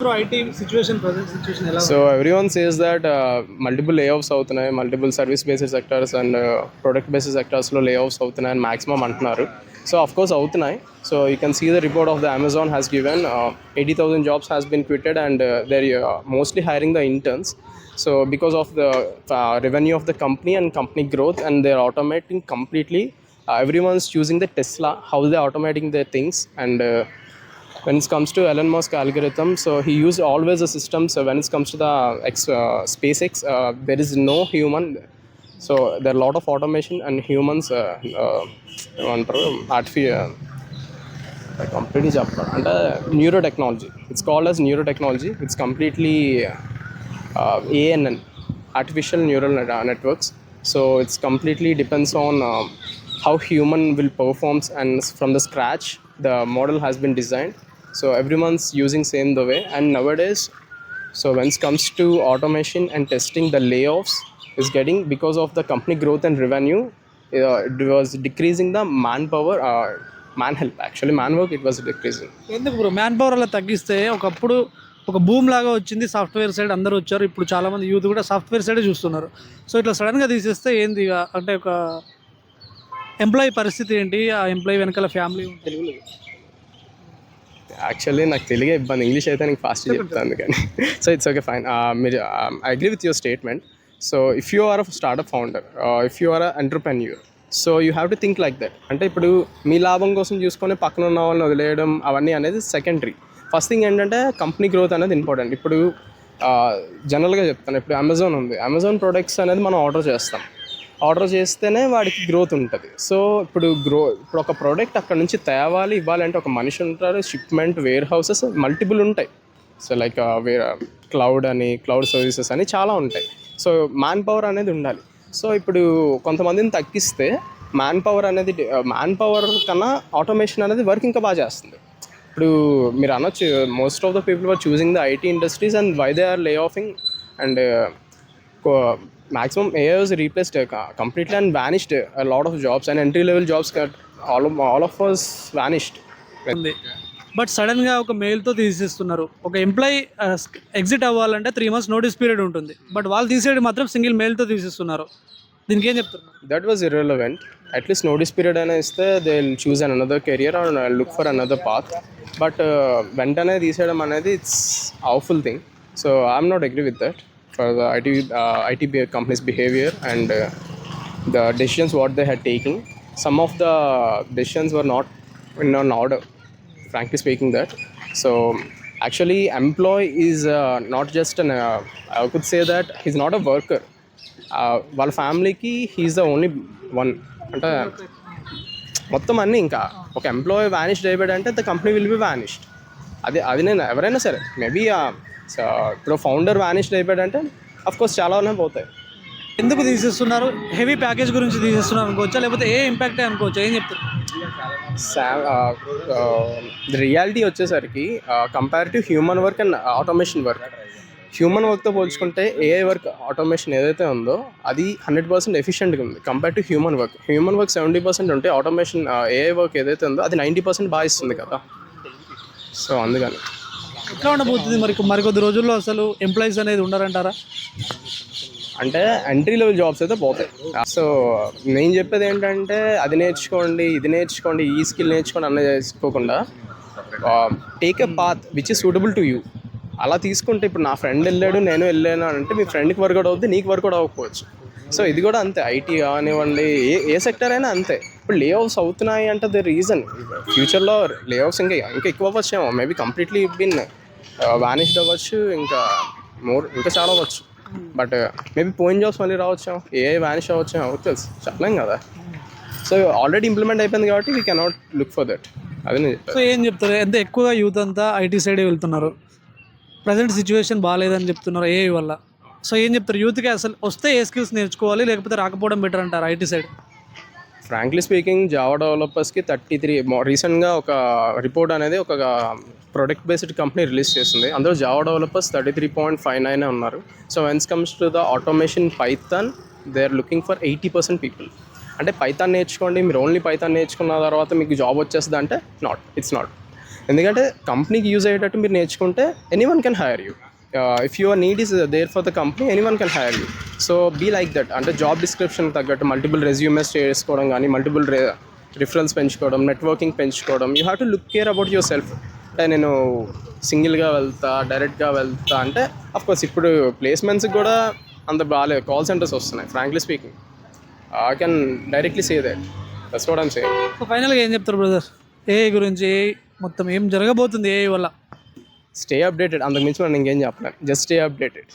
So everyone says that multiple layoffs అవుతున్నాయి, multiple service based sectors and product based sectors లో layoffs అవుతున్నాయి and maximum అంటున్నారు. So of course అవుతున్నాయి. So you can see the report of the Amazon has given 80,000 jobs has been quitted and they're mostly hiring the interns. So because of the revenue of the company and company growth and they're automating completely, everyone's choosing the Tesla, how they're automating their things and when it comes to Elon Musk algorithm, so he used always a system. So when it comes to the SpaceX, there is no human. So there are a lot of automation and humans. Completely and neurotechnology. It's called as neurotechnology. It's completely ANN, artificial neural networks. So it's completely depends on how human will performs and from the scratch the model has been designed. So everyone's using same the way and nowadays. So when it comes to automation and testing, the layoffs is getting because of the company growth and revenue. It was decreasing the manpower, man help, actually man work it was decreasing. ఎందుకు bro man power అలా తగ్గిస్తే ఒకప్పుడు ఒక boom లాగా వచ్చింది software side అందరూ వచ్చారు. ఇప్పుడు చాలా మంది యూత్ కూడా సాఫ్ట్వేర్ సైడే చూస్తున్నారు. సో ఇట్లా సడన్గా తీసేస్తే ఏంది ఇక అంటే ఒక ఎంప్లాయీ పరిస్థితి ఏంటి, ఆ ఎంప్లాయీ వెనకాల ఫ్యామిలీ తెలుగులో యాక్చువల్లీ నాకు తెలుగే ఇబ్బంది, ఇంగ్లీష్ అయితే నీకు ఫాస్ట్ చెప్తాను కానీ. So it's okay fine. మీరు I agree with your statement. So if you are a startup founder, if you are a entrepreneur, so you have to think like that. అంటే ఇప్పుడు మీ లాభం కోసం చూసుకొని పక్కన ఉన్న వాళ్ళని వదిలేయడం అవన్నీ అనేది సెకండరీ. ఫస్ట్ థింగ్ ఏంటంటే కంపెనీ గ్రోత్ అనేది ఇంపార్టెంట్. ఇప్పుడు జనరల్గా చెప్తాను, ఇప్పుడు అమెజాన్ ఉంది, అమెజాన్ ప్రొడక్ట్స్ అనేది మనం ఆర్డర్ చేస్తేనే వాడికి గ్రోత్ ఉంటుంది. సో ఇప్పుడు ఒక ప్రోడక్ట్ అక్కడ నుంచి తేవాలి ఇవ్వాలంటే ఒక మనిషి ఉంటారు, షిప్మెంట్, వేర్ హౌసెస్ మల్టిపుల్ ఉంటాయి. సో లైక్ క్లౌడ్ సర్వీసెస్ అని చాలా ఉంటాయి. సో మ్యాన్ పవర్ అనేది ఉండాలి. సో ఇప్పుడు కొంతమందిని తగ్గిస్తే మ్యాన్ పవర్ కన్నా ఆటోమేషన్ అనేది వర్క్ ఇంకా బాగా చేస్తుంది. ఇప్పుడు మీరు అనొచ్చు, most of the people are choosing the IT industries and why they are lay offing and maximum AI was replaced completely and vanished a lot of jobs and entry level jobs got all of us vanished. But సడన్గా ఒక మెయిల్తో తీసేస్తున్నారు. ఒక employee exit అవ్వాలంటే 3 months notice period ఉంటుంది. But వాళ్ళు తీసేయడం మాత్రం single మెయిల్తో తీసేస్తున్నారు. దీనికి ఏం చెప్తున్నారు? That was irrelevant. At least notice period అయినా ఇస్తే they will choose another career or look for another path. But వెంటనే తీసేయడం అనేది it's awful thing. So I'm not agree with that for the IT companies' behavior and the decisions what they had taken. Some of the decisions were not in an order, frankly speaking that. So actually employee is not just an I could say that he's not a worker. వాళ్ళ ఫ్యామిలీకి he's the only one. అంటే మొత్తం అన్నీ ఇంకా ఒక employee vanished అయిపోయాడు అంటే the company will be vanished. అది నేను ఎవరైనా సరే మేబీ ఇప్పుడు ఫౌండర్ వ్యానిష్డ్ అయిపోయాడంటే అఫ్కోర్స్ చాలా పోతాయి. ఎందుకు తీసేస్తున్నారు? హెవీ ప్యాకేజ్ గురించి తీసేస్తున్నారు అనుకోవచ్చా, లేకపోతే ఏ ఇంపాక్ట్ అనుకోవచ్చా? ఏం చెప్తారు? రియాలిటీ వచ్చేసరికి compare to human work and automation work, human వర్క్తో పోల్చుకుంటే ఏఐ వర్క్ ఆటోమేషన్ ఏదైతే ఉందో అది 100% ఎఫిషియెంట్గా ఉంది compare to human work. Human work 70% ఉంటే ఆటోమేషన్ ఏఐ వర్క్ ఏదైతే ఉందో అది 90% బాగా ఇస్తుంది కదా. సో అందుకని ఎట్లా ఉండబోతుంది మరికొద్ది రోజుల్లో? అసలు ఎంప్లాయీస్ అనేది ఉండరంటారా? అంటే ఎంట్రీ లెవెల్ జాబ్స్ అయితే పోతాయి. సో నేను చెప్పేది ఏంటంటే అది నేర్చుకోండి, ఇది నేర్చుకోండి, ఈ స్కిల్ నేర్చుకోండి అన్న చేసుకోకుండా take a path which is suitable to you. అలా తీసుకుంటే ఇప్పుడు నా ఫ్రెండ్ వెళ్ళాడు నేను వెళ్ళాను అంటే మీ ఫ్రెండ్కి వర్కౌట్ అవుతుంది, నీకు వర్కౌట్ అవ్వకపోవచ్చు. సో ఇది కూడా అంతే, ఐటీ కానివ్వండి ఏ సెక్టర్ అయినా అంతే. ఇప్పుడు లే ఆఫ్స్ అవుతున్నాయి అంటే ద రీజన్ ఫ్యూచర్లో లే ఆఫ్స్ ఇంకా ఎక్కువ అవ్వచ్చేమో, మేబీ కంప్లీట్లీ బిన్ వ్యానిష్డ్ అవ్వచ్చు, ఇంకా చాలా అవ్వచ్చు. బట్ మేబీ పోయిన జాబ్స్ మళ్ళీ రావచ్చు, ఏ వ్యానిష్ అవ్వచ్చు, తెలుసు చెప్పలేం కదా. సో ఆల్రెడీ ఇంప్లిమెంట్ అయిపోయింది కాబట్టి we cannot look for that. అది నేను చెప్తాను. సో ఏం చెప్తారు? ఎంత ఎక్కువగా యూత్ అంతా ఐటీ సైడే వెళ్తున్నారు, ప్రజెంట్ సిచ్యువేషన్ బాగాలేదని చెప్తున్నారు ఏఐ వల్ల. సో ఏం చెప్తారు యూత్కి? అసలు వస్తే ఏ స్కిల్స్ నేర్చుకోవాలి, లేకపోతే రాకపోవడం బెటర్ అంటారు IT side? Frankly speaking Java డెవలపర్స్కి 33 రీసెంట్గా ఒక రిపోర్ట్ అనేది ఒక ప్రొడక్ట్ బేస్డ్ కంపెనీ రిలీజ్ చేస్తుంది. అందులో జావా డెవలపర్స్ 33.59 ఉన్నారు. So when's comes to the automation Python they are looking for 80% people. అంటే పైథాన్ నేర్చుకోండి, మీరు ఓన్లీ పైథాన్ నేర్చుకున్న తర్వాత మీకు జాబ్ వచ్చేస్తుంది అంటే ఇట్స్ నాట్. ఎందుకంటే కంపెనీకి యూజ్ అయ్యేటట్టు మీరు నేర్చుకుంటే anyone can hire you. If your need is there for the company, anyone can hire you. So be like that. అంటే జాబ్ డిస్క్రిప్షన్ తగ్గట్టు మల్టిపుల్ రెజ్యూమెస్ చేసుకోవడం కానీ, మల్టిపుల్ రిఫరెన్స్ పెంచుకోవడం, నెట్వర్కింగ్ పెంచుకోవడం. You have to look care about yourself. అంటే నేను సింగిల్గా వెళ్తా, డైరెక్ట్గా వెళ్తా అంటే అఫ్కోర్స్ ఇప్పుడు ప్లేస్మెంట్స్కి కూడా అంత బాగాలేదు, కాల్ సెంటర్స్ వస్తున్నాయి. Frankly speaking, I can directly say that. That's what I'm saying. So ఫైనల్గా ఏం చెప్తారు బ్రదర్ ఏఐ గురించి? ఏఐ మొత్తం ఏం జరగబోతుంది ఏఐ వల్ల? Stay updated. అంతకుమించి మనం ఇంకేం చెప్పలేం. Just stay updated.